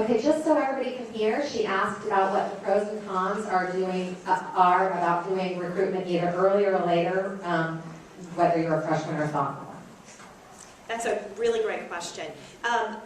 Okay, just so everybody can hear, she asked about what the pros and cons are about doing recruitment either earlier or later, whether you're a freshman or sophomore. That's a really great question.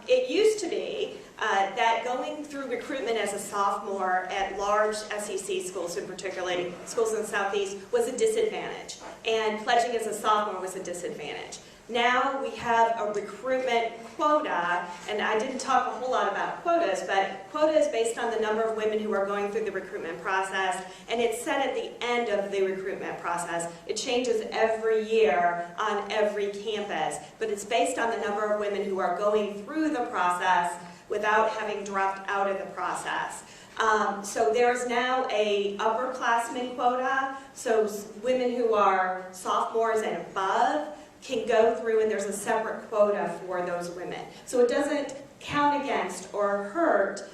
It used to be that going through recruitment as a sophomore at large SEC schools, in particularly schools in the Southeast, was a disadvantage. And pledging as a sophomore was a disadvantage. Now we have a recruitment quota, and I didn't talk a whole lot about quotas, but quota is based on the number of women who are going through the recruitment process, and it's set at the end of the recruitment process. It changes every year on every campus, but it's based on the number of women who are going through the process without having dropped out of the process. So there's now a upperclassmen quota, so women who are sophomores and above can go through, and there's a separate quota for those women. So it doesn't count against or hurt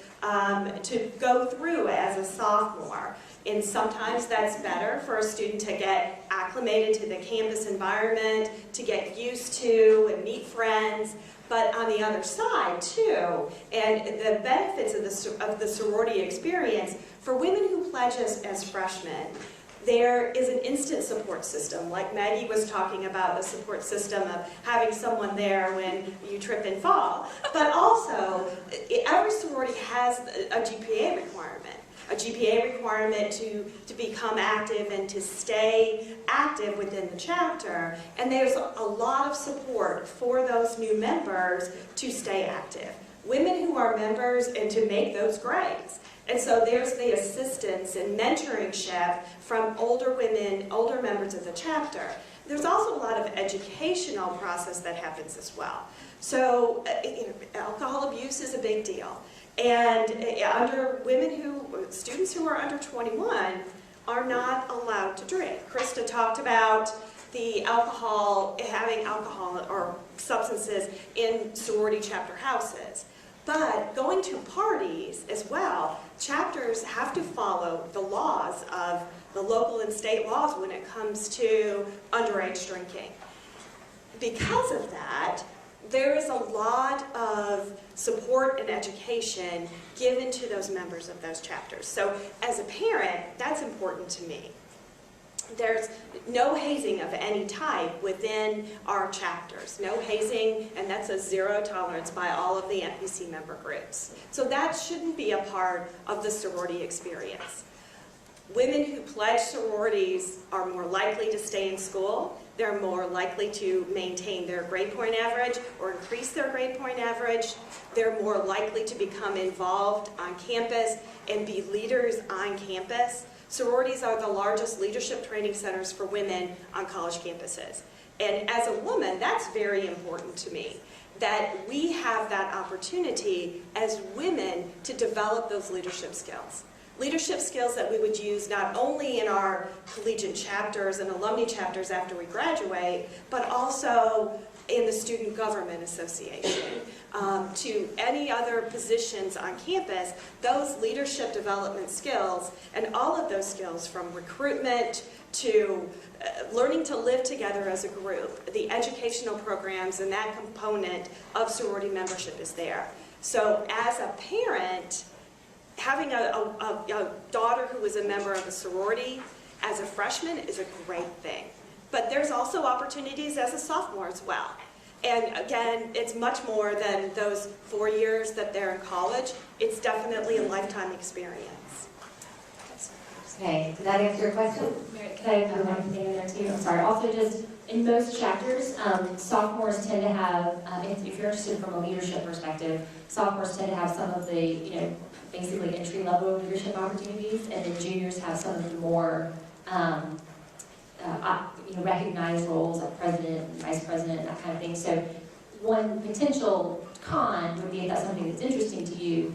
to go through as a sophomore. And sometimes that's better for a student to get acclimated to the campus environment, to get used to and meet friends. But on the other side too, and the benefits of the sorority experience, for women who pledge as freshmen, there is an instant support system, like Maggie was talking about, the support system of having someone there when you trip and fall. But also, every sorority has a GPA requirement to become active and to stay active within the chapter. And there's a lot of support for those new members to stay active. Women who are members and to make those grades. And so there's the assistance and mentoringship from older women, older members of the chapter. There's also a lot of educational process that happens as well. So alcohol abuse is a big deal. And students who are under 21 are not allowed to drink. Krista talked about the having alcohol or substances in sorority chapter houses. But going to parties as well, chapters have to follow the laws of the local and state laws when it comes to underage drinking. Because of that, there is a lot of support and education given to those members of those chapters. So as a parent, that's important to me. There's no hazing of any type within our chapters. No hazing, and that's a zero tolerance by all of the NPC member groups. So that shouldn't be a part of the sorority experience. Women who pledge sororities are more likely to stay in school. They're more likely to maintain their grade point average or increase their grade point average. They're more likely to become involved on campus and be leaders on campus. Sororities are the largest leadership training centers for women on college campuses. And as a woman, that's very important to me, that we have that opportunity as women to develop those leadership skills. Leadership skills that we would use not only in our collegiate chapters and alumni chapters after we graduate, but also in the Student Government Association, to any other positions on campus. Those leadership development skills and all of those skills, from recruitment to learning to live together as a group, the educational programs and that component of sorority membership is there. So as a parent, having a daughter who is a member of a sorority as a freshman is a great thing. But there's also opportunities as a sophomore as well. And again, it's much more than those 4 years that they're in college. It's definitely a lifetime experience. Okay, did that answer your question? Can I have one thing in there too? I'm sorry. Also, just in most chapters, sophomores tend to have, if you're interested from a leadership perspective, sophomores tend to have some of the, basically entry-level leadership opportunities, and then juniors have some of the more, recognized roles like president, vice president, that kind of thing. So one potential con would be, if that's something that's interesting to you,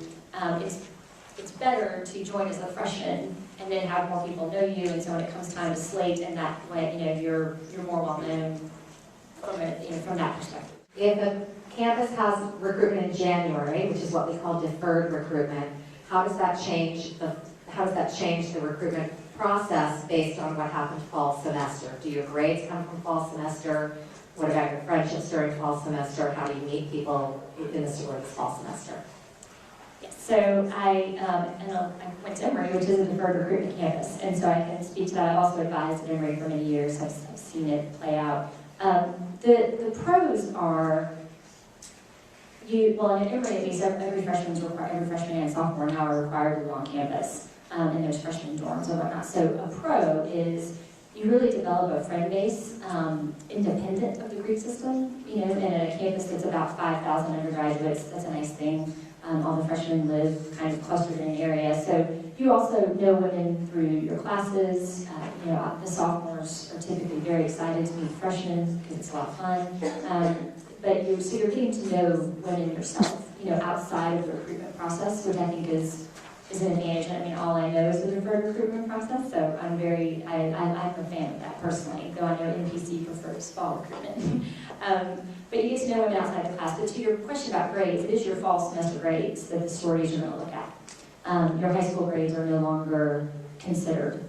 it's better to join as a freshman and then have more people know you, and so when it comes time to slate, and that way, you're more well known from that perspective. If a campus has recruitment in January, which is what we call deferred recruitment, how does that change the recruitment process based on what happened fall semester? Do your grades come from fall semester? What about your friendships during fall semester? How do you meet people in the sorority's fall semester? Yes. So I went to Emory, which is a deferred recruitment campus, and so I can speak to that. I've also advised at Emory for many years. I've seen it play out. The pros are, well, in Emory at least, every freshman and sophomore now are required to go on campus, and there's freshman dorms and whatnot. So a pro is you really develop a friend base independent of the Greek system. You know, in a campus that's about 5,000 undergraduates, that's a nice thing. All the freshmen live kind of clustered in an area. So you also know women through your classes. You know, the sophomores are typically very excited to meet freshmen because it's a lot of fun. So you're getting to know women yourself, you know, outside of the recruitment process, which I think is an advantage. I mean, all I know is the deferred recruitment process, so I'm a fan of that personally, though I know NPC prefers fall recruitment. But you get to know women outside the class. But to your question about grades, it is your fall semester grades that the sororities are going to look at. Your high school grades are no longer considered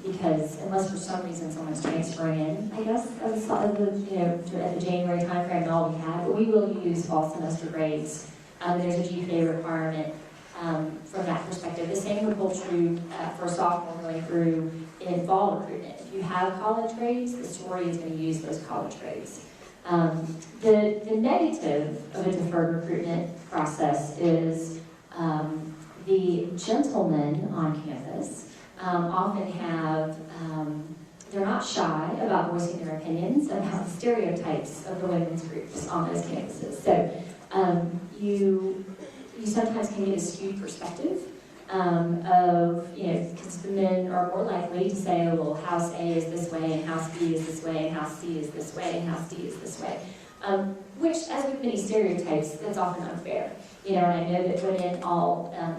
because unless for some reason someone's transferring in, I guess, at the January timeframe, and all we have, but we will use fall semester grades. There's a GPA requirement from that perspective. The same would hold true for a sophomore going through in fall recruitment. If you have college grades, the sorority is going to use those college grades. The negative of a deferred recruitment process is the gentlemen on campus often have, they're not shy about voicing their opinions about the stereotypes of the women's groups on those campuses. So you sometimes can get a skewed perspective of, you know, because the men are more likely to say, oh, well, house A is this way, and house B is this way, and house C is this way, and house D is this way. Which, as with many stereotypes, that's often unfair. You know, and I know that women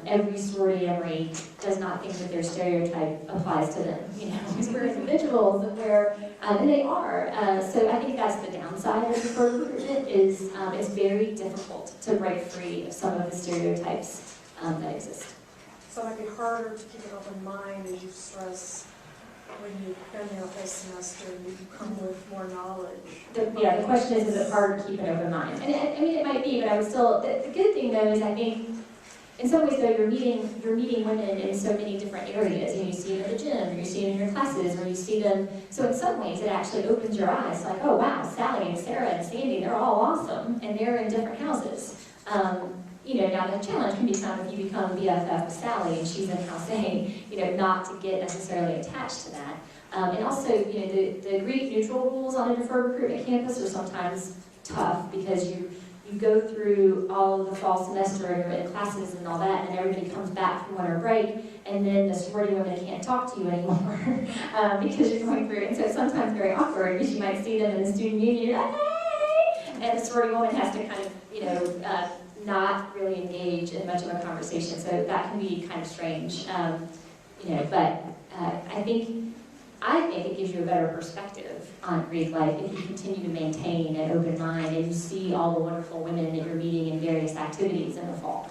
every sorority, every does not think that their stereotype applies to them. You know, because we're individuals, and they are. So I think that's the downside of deferred recruitment is it's very difficult to break free of some of the stereotypes that exist. So it might be harder to keep an open mind, as you stress, when you've been there a whole semester and you come with more knowledge. The question is it harder to keep an open mind? And I mean, it might be, but I would still, the good thing though is I think, in some ways though, you're meeting women in so many different areas. You know, you see them at the gym, or you see them in your classes, or you see them, so in some ways it actually opens your eyes, like, oh wow, Sally and Sarah and Sandy, they're all awesome, and they're in different houses. You know, now the challenge can become if you become BFF with Sally and she's in house A, you know, not to get necessarily attached to that. And also, you know, the Greek neutral rules on a deferred recruitment campus are sometimes tough because you go through all of the fall semester and you're in classes and all that, and everybody comes back from winter break, and then the sorority women can't talk to you anymore because you're going through it. And so it's sometimes very awkward because you might see them in the student union, you're like, hey! And the sorority woman has to kind of, you know, not really engage in much of a conversation, so that can be kind of strange, you know. But I think it gives you a better perspective on Greek life if you continue to maintain an open mind and you see all the wonderful women that you're meeting in various activities in the fall.